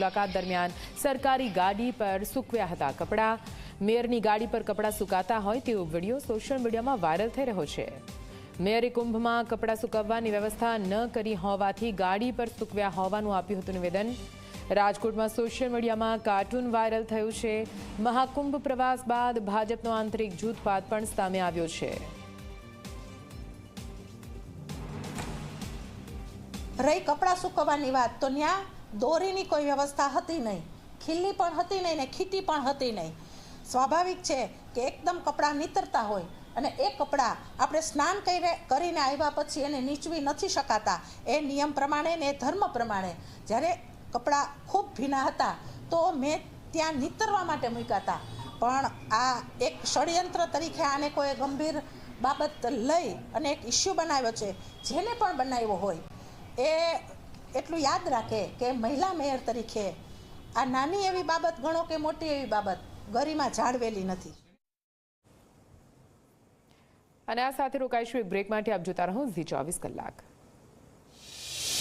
મુલાકાત દરમિયાન સરકારી ગાડી પર સૂકવ્યા હતા કપડાં। મેયરની ગાડી પર કપડાં સુકાતા હોય તેવો વિડીયો સોશિયલ મીડિયામાં વાયરલ થઈ રહ્યો છે। મેયરે કુંભમાં કપડાં સુકવવાની વ્યવસ્થા ન કરી હોવાથી ગાડી પર સૂકવ્યા હોવાનું આપ્યું હતું નિવેદન। રાજકોટમાં સોશિયલ મીડિયામાં કાર્ટૂન વાયરલ થયું છે। મહાકુંભ પ્રવાસ બાદ ભાજપનો આંતરિક જૂથવાદ પણ સામે આવ્યો છે। રહી કપડાં સૂકવવાની વાત, તો ત્યાં દોરીની કોઈ વ્યવસ્થા હતી નહીં, ખીલ્લી પણ હતી નહીં ને ખીટી પણ હતી નહીં। સ્વાભાવિક છે કે એકદમ કપડાં નીતરતા હોય અને એ કપડાં આપણે સ્નાન કરીને આવ્યા પછી એને નીચવી નથી શકાતા એ નિયમ પ્રમાણે ને એ ધર્મ પ્રમાણે। જ્યારે કપડાં ખૂબ ભીના હતા તો મેં ત્યાં નીતરવા માટે મૂક્યા હતા, પણ આ એક ષડયંત્ર તરીકે આને કોઈ ગંભીર બાબત લઈ અને એક ઇસ્યુ બનાવ્યો છે। જેને પણ બનાવ્યો હોય એ એટલું યાદ રાખે કે મહિલા મેયર તરીકે આ નાની એવી બાબત ગણો કે મોટી એવી બાબત ગરિમા જાળવેલી નથી। અને આ સાથે રોકાઈશું એક બ્રેક માટે। આપ જોતા રહો ઝી 24 કલાક।